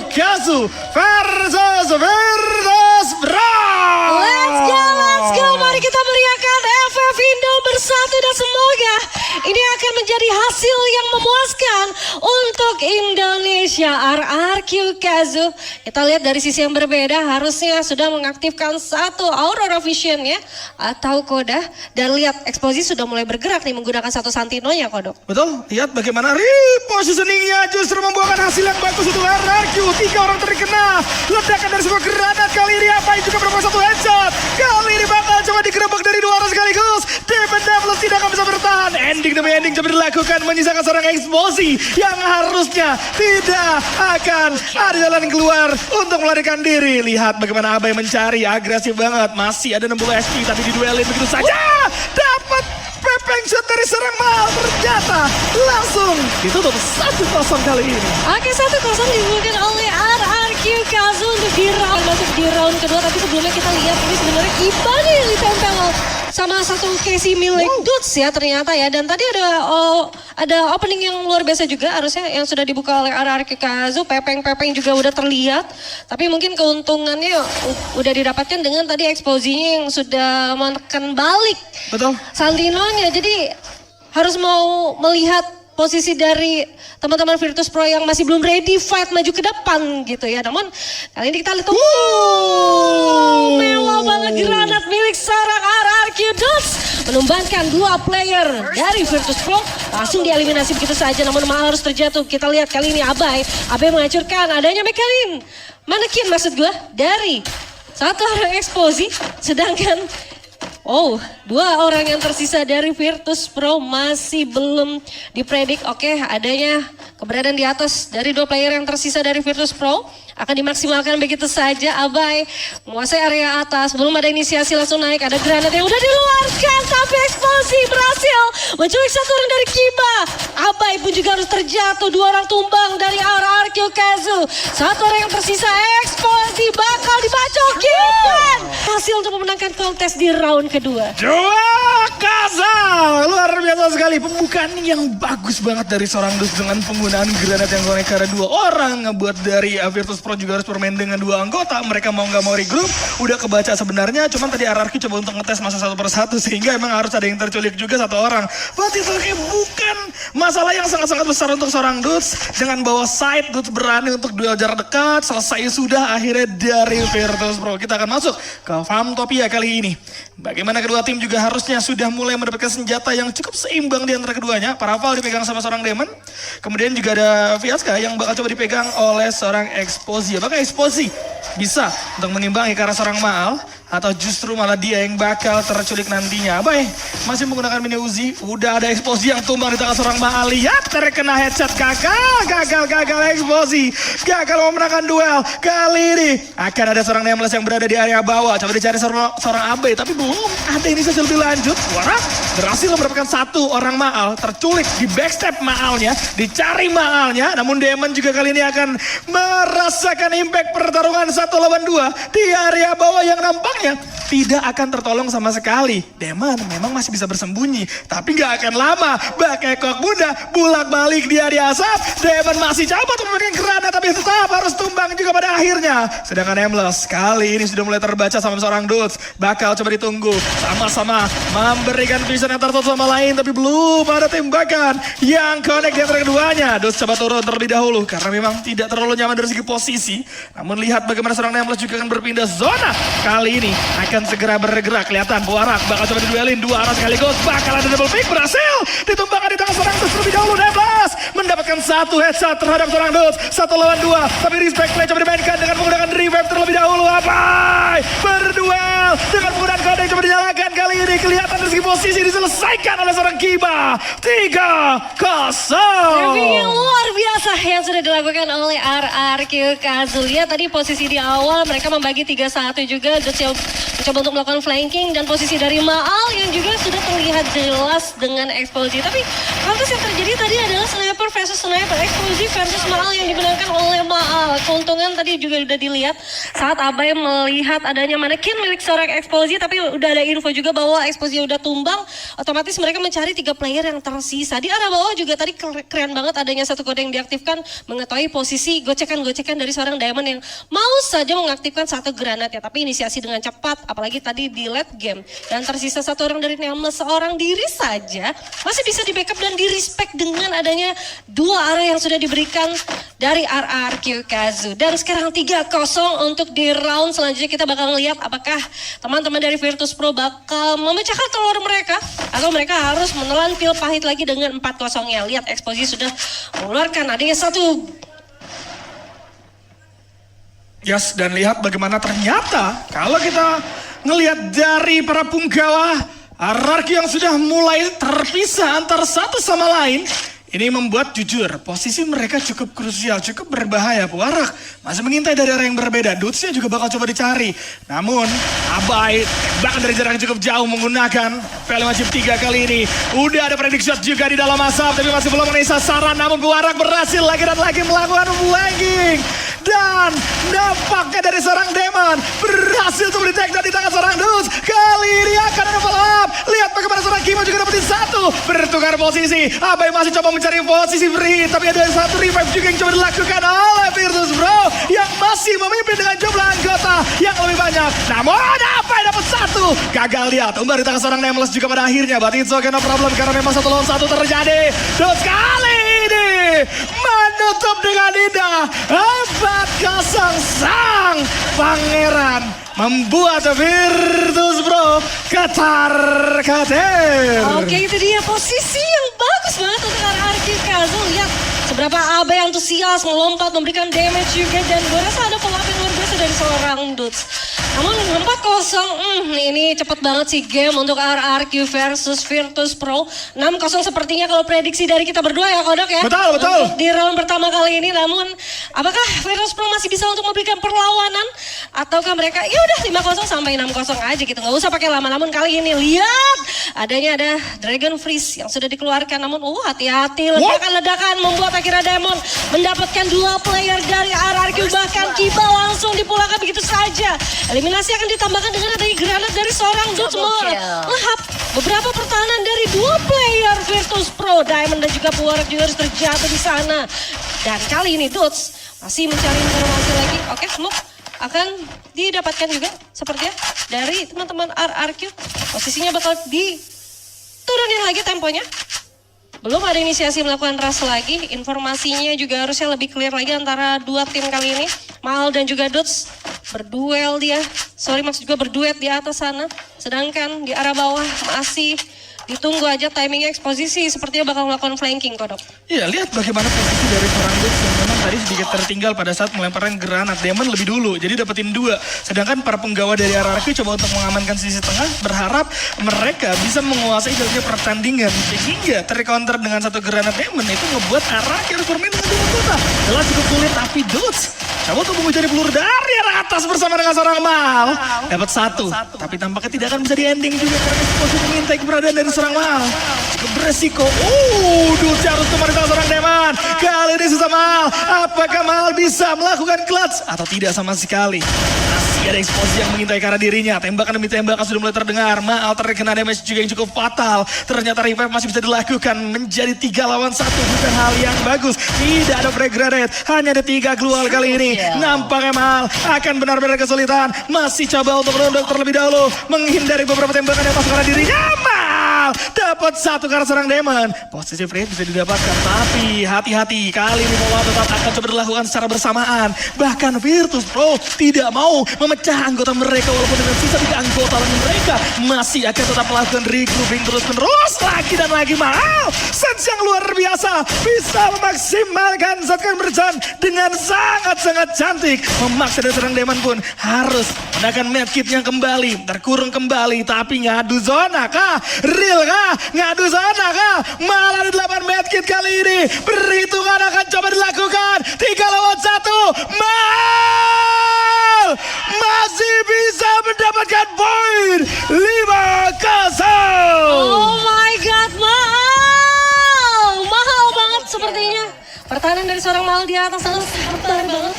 Kazu versus Virtus Pro. Let's go. Mari kita meriahkan FF Indo bersatu dan semoga ini akan menjadi hasil yang memuaskan untuk Indonesia. RRQ Kazu. Kita lihat dari sisi yang berbeda, harusnya sudah mengaktifkan satu Aurora Vision ya, atau Koda. Dan lihat Exposi sudah mulai bergerak nih menggunakan satu Santino-nya, Kodok. Betul, lihat bagaimana repositioningnya justru membuahkan hasil yang bagus untuk RRQ. 3 orang terkena ledakan dari sebuah granat. Kali ini apa yang juga berbuat satu headshot. Kali ini bakal coba digerebek dari 2 orang sekaligus. Devon Devils tidak akan bisa bertahan. Ending demi ending coba dilakukan, menyisakan seorang Exposi yang harusnya tidak akan ada jalan keluar untuk melarikan diri. Lihat bagaimana Abai mencari, agresif banget. Masih ada 60 HP tapi diduelin begitu saja. Dapat pepeng shot dari serang Mal. Ternyata langsung ditutup 1-0 kali ini. Oke, 1-0 dibuatkan oleh RRQ Kazu untuk masuk di round kedua. Tapi sebelumnya kita lihat ini sebenarnya Iba nih yang ditempel sama satu Casey milik Dudes ya ternyata ya. Dan tadi ada opening yang luar biasa juga harusnya yang sudah dibuka oleh RRQ Kazu. Pepeng-pepeng juga udah terlihat. Tapi mungkin keuntungannya udah didapatkan dengan tadi Exposinya yang sudah menekan balik. Betul. Santinonya. Jadi harus mau melihat posisi dari teman-teman Virtus Pro yang masih belum ready fight maju ke depan gitu ya. Namun kali ini kita lihat mewah banget granat milik seorang RRQ Dudes menumbangkan 2 player dari Virtus Pro langsung dieliminasi begitu saja. Namun Mal harus terjatuh. Kita lihat kali ini Abai menghancurkan adanya manekin maksud gue dari satu orang Exposi, sedangkan 2 orang yang tersisa dari Virtus Pro masih belum dipredik. Oke, adanya keberadaan di atas dari 2 player yang tersisa dari Virtus Pro akan dimaksimalkan begitu saja. Abai menguasai area atas, belum ada inisiasi langsung naik. Ada granat yang udah diluarkan tapi Exposi berhasil menculik 1 orang dari Kiba. Abai pun juga harus terjatuh, 2 orang tumbang dari RRQ Kazu. 1 orang yang tersisa Exposi bakal dibacokin. Hasil untuk memenangkan kontes di round kedua. Joa Kazal, luar biasa sekali. Pembukaan yang bagus banget dari seorang Dus dengan penggunaan granat yang konek karena 2 orang. Ngebuat dari Virtus Pro juga harus bermain dengan 2 anggota. Mereka mau nggak mau regroup. Udah kebaca sebenarnya. Cuman tadi RRQ coba untuk ngetes masa 1 per 1. Sehingga emang harus ada yang terculik juga 1 orang. Berarti itu bukan masalah yang sangat-sangat besar untuk seorang Dus. Dengan bawa side, Dus berani untuk duel jarak dekat. Selesai sudah akhirnya dari Virtus Pro. Kita akan masuk ke Famtopia kali ini. Bagaimana kedua tim juga harusnya sudah mulai mendapatkan senjata yang cukup seimbang di antara keduanya. Paraval dipegang sama seorang Demon. Kemudian juga ada Fiaska yang bakal coba dipegang oleh seorang Exposi. Apakah Exposi bisa untuk mengimbangi ke arah seorang Maal? Atau justru malah dia yang bakal terculik nantinya? Abai masih menggunakan mini Uzi. Udah ada Exposi yang tumbang di tangan seorang Maal. Lihat terkena headshot. Gagal Exposi. Gagal memenangkan duel. Kali ini akan ada seorang Nameless yang berada di area bawah. Coba dicari seorang Abai. Tapi belum ada inisiasi lebih lanjut. Wara berhasil mendapatkan 1 orang Maal. Terculik di backstep Maalnya. Dicari Maalnya. Namun Demon juga kali ini akan merasakan impact pertarungan 1 lawan 2 di area bawah yang nampaknya tidak akan tertolong sama sekali. Demon memang masih bisa bersembunyi, tapi gak akan lama. Bakekok bunda bulak balik di area asap. Demon masih coba untuk memberikan granat, tapi tetap harus tumbang juga pada akhirnya. Sedangkan Nameless kali ini sudah mulai terbaca sama seorang Dudes. Bakal coba ditunggu. Sama-sama memberikan vision yang tertutup sama lain, tapi belum ada tembakan yang connect di antara keduanya. Dudes coba turun terlebih dahulu karena memang tidak terlalu nyaman dari segi posisi. Namun lihat bagaimana seorang Nameless juga akan berpindah zona. Kali ini akan segera bergerak. Kelihatan Buarak bakal coba diduelin 2 arah sekaligus. Bakal ada double pick, berhasil ditumbangkan di tangan seorang Dudes terlebih dahulu. Nameless mendapatkan 1 headshot terhadap seorang Dudes. 1 lawan 2. Tapi respect play coba dimainkan dengan menggunakan revive terlebih dahulu. Abai berduel dengan menggunakan kode yang coba dinyalakan. Kali ini kelihatan dari segi posisi diselesaikan oleh seorang Kiba. 3-0. Review yang luar biasa yang sudah dilakukan oleh RRQ Kazu. Lihat tadi posisi di awal mereka membagi 3-1 juga. Dudes yang mencoba untuk melakukan flanking dan posisi dari Maal yang juga sudah terlihat jelas dengan Exposi. Tapi kontes yang terjadi tadi adalah sniper versus sniper. Exposi versus Maal yang dimenangkan oleh Maal. keuntungan tadi juga udah dilihat saat Abai melihat adanya manekin milik seorang Exposy, tapi udah ada info juga bahwa Exposy udah tumbang, otomatis mereka mencari 3 player yang tersisa. Di arah bawah juga tadi keren banget adanya satu kode yang diaktifkan mengetahui posisi gocekan-gocekan dari seorang Diamond yang mau saja mengaktifkan satu granat ya, tapi inisiasi dengan cepat, apalagi tadi di late game. Dan tersisa satu orang dari Nameless, seorang diri saja masih bisa di backup dan di respect dengan adanya 2 arah yang sudah diberikan dari RRQ Kazu. Dan sekarang 3-0 untuk di round selanjutnya. Kita bakal ngeliat apakah teman-teman dari Virtus Pro bakal memecahkan telur mereka atau mereka harus menelan pil pahit lagi dengan 4-0-nya. Lihat Exposy sudah mengeluarkan adanya satu. Yes, dan lihat bagaimana ternyata kalau kita ngelihat dari para punggawa RRQ yang sudah mulai terpisah antar satu sama lain, ini membuat jujur posisi mereka cukup krusial, cukup berbahaya. Puarak masih mengintai dari arah yang berbeda. Dutsnya juga bakal coba dicari. Namun Abai bahkan dari jarak yang cukup jauh menggunakan P5 chip 3 kali ini. Udah ada prediksi shot juga di dalam asap, tapi masih belum memenuhi sasaran. Namun Puarak berhasil lagi dan lagi melakukan flanking. Dan nampaknya dari seorang Demon berhasil untuk di-take di tangan seorang Dus. Kali ini akan ada follow up. Lihat bagaimana seorang Kimo juga dapetin satu. Bertukar posisi. Abai masih coba mencari posisi free. Tapi ada satu revive juga yang coba dilakukan oleh Virtus Pro. Yang masih memimpin dengan jumlah anggota yang lebih banyak. Namun Abai dapat satu. Gagal lihat. Umbar di tangan seorang Nameless juga pada akhirnya. But it's okay, no problem. Karena memang 1 lawan 1 terjadi. Dus kali ini menutup dengan indah. 4-0 sang pangeran membuat Virtus Pro ketar-ketir. Oke, itu dia posisi yang bagus banget untuk RRQ Kazu. Lihat seberapa Abai antusias melompat memberikan damage juga, dan gue rasa ada follow up yang luar biasa dari seorang Dudes. Namun 4-0, ini cepet banget sih game untuk RRQ versus Virtus Pro. 6-0 sepertinya kalau prediksi dari kita berdua ya Kodok ya. Betul, betul. Untuk di round pertama kali ini, namun apakah Virtus Pro masih bisa untuk memberikan perlawanan? Ataukah mereka ya udah 5-0 sampai 6-0 aja gitu. Nggak usah pakai lama. Namun kali ini lihat adanya ada Dragon Freeze yang sudah dikeluarkan. Namun hati-hati, ledakan-ledakan membuat akhirnya Diamond mendapatkan 2 player dari RRQ. Bahkan Kiba langsung dipulangkan begitu saja. Eliminasi akan ditambahkan dengan adanya granat dari seorang Dudes melahap beberapa pertahanan dari 2 player Virtus Pro. Diamond dan juga Puarak juga harus terjatuh di sana. Dan kali ini Dudes masih mencari informasi lagi. Oke, smoke akan didapatkan juga sepertinya dari teman-teman RRQ. Posisinya bakal diturunin lagi temponya. Belum ada inisiasi melakukan rush lagi. Informasinya juga harusnya lebih clear lagi antara 2 tim kali ini. Mahal dan juga Dudes berduel dia. Maksud juga berduet di atas sana. Sedangkan di arah bawah masih ditunggu aja timingnya Exposy sepertinya bakal melakukan flanking Kodok. Iya, lihat bagaimana posisi dari seorang Dudes yang memang tadi sedikit tertinggal pada saat melemparkan granat. Demon lebih dulu, jadi dapetin 2. Sedangkan para penggawa dari RRQ coba untuk mengamankan sisi tengah, berharap mereka bisa menguasai jalurnya pertandingan. Sehingga tercounter dengan 1 granat Demon itu ngebuat RRQ harus bermain dengan 2 kota. Jelas cukup sulit, tapi Dudes coba untuk mengejar peluru dari arah atas bersama dengan seorang Mal. Dapat 1, tapi tampaknya tidak akan bisa di-ending juga karena Exposy mengintai keberadaan dari seorang Mal. Cukup beresiko. Dudes harus kembali dengan seorang Demon. Kali ini susah Mal. Apakah Mal bisa melakukan clutch atau tidak sama sekali? Masih ada Exposy yang mengintai ke arah dirinya. Tembakan demi tembakan sudah mulai terdengar. Mal terkena damage juga yang cukup fatal. Ternyata revive masih bisa dilakukan. Menjadi 3 lawan 1 bukan hal yang bagus. Tidak ada frag grenade. Hanya ada 3 keluar kali ini. Nampaknya Mal akan benar-benar kesulitan. Masih coba untuk menunduk terlebih dahulu. Menghindari beberapa tembakan yang masuk ke arah dirinya. Mal dapat 1 karena serang Demon. Posisi free bisa didapatkan. Tapi hati-hati. Kali ini follow up tetap akan coba dilakukan secara bersamaan. Bahkan Virtus Pro tidak mau memecah anggota mereka. Walaupun dengan sisa 3 anggota lain mereka masih akan tetap melakukan regrouping terus-menerus. Lagi dan lagi Mal. Sense yang luar biasa. Bisa memaksimalkan saat kalian berjalan dengan sangat-sangat cantik. Memaksa dari serang Demon pun harus menggunakan medkitnya kembali. Terkurung kembali. Tapi ngadu zona kah? Real kah? Ngadu zona kah? Malah ada 8 medkit kali ini. Perhitungan akan coba dilakukan. 3 lawan 1. Mal masih bisa mendapatkan poin 5-0. Oh my god, mahal banget sepertinya. Pertahanan dari seorang Mal di atas sana sangat banget.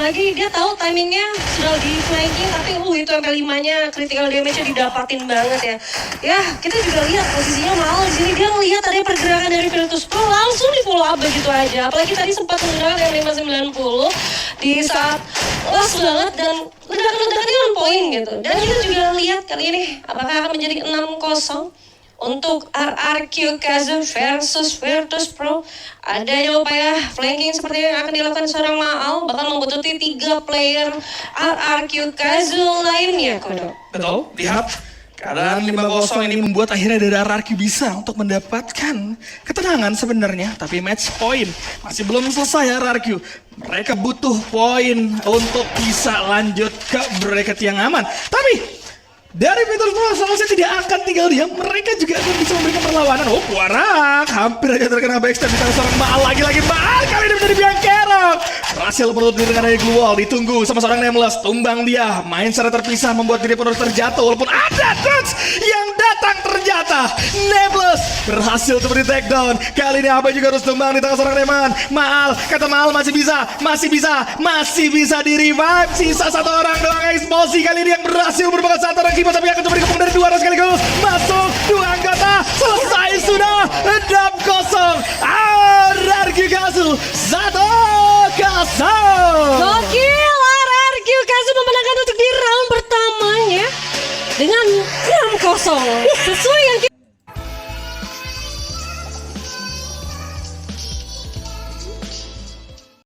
Apalagi dia tahu timingnya sudah di flanking, tapi itu MP5-nya critical damage-nya didapatin banget ya. Ya, kita juga lihat posisinya Mal di sini, dia ngelihat ada pergerakan dari Virtus Pro langsung di follow up begitu aja. Apalagi tadi sempat menggunakan M590 di saat lost banget dan ledakan-ledakannya on point gitu. Dan kita juga lihat kali ini apakah akan menjadi 6-0 untuk RRQ Kazu versus Virtus Pro. Adanya upaya flanking seperti yang akan dilakukan seorang Maal, bakal membutuhkan 3 player RRQ Kazu lainnya, Kodo. Betul, lihat. Keadaan 5-0 ini membuat akhirnya dari RRQ bisa untuk mendapatkan ketenangan sebenarnya. Tapi match point masih belum selesai RRQ. Mereka butuh poin untuk bisa lanjut ke bracket yang aman. Tapi dari Virtus Pro seharusnya tidak akan tinggal diam. Mereka juga akan bisa memberikan perlawanan. Oh, Warak hampir aja terkena backstab di tangan seorang Maal. Lagi-lagi Maal kali ini menjadi biang kerok. Berhasil menutup diri dengan Glue Wall. Ditunggu sama seorang Nameless. Tumbang dia. Main secara terpisah membuat diri pun harus terjatuh. Walaupun ada Dodge yang datang ternyata. Nameless berhasil untuk di take down. Kali ini Abai juga harus tumbang di tangan seorang Reman. Maal, kata Maal masih bisa di revive. Sisa satu orang doang eksplosif kali ini yang berhasil merupakan satu orang kipas, tapi akan coba dikepung dari 2 orang sekaligus. Masuk 2 anggota, selesai sudah. 6-0 RRQ Kazu 1-0. Gokil, RRQ Kazu memenangkan untuk di round pertamanya dengan 6-0. Sesuai yang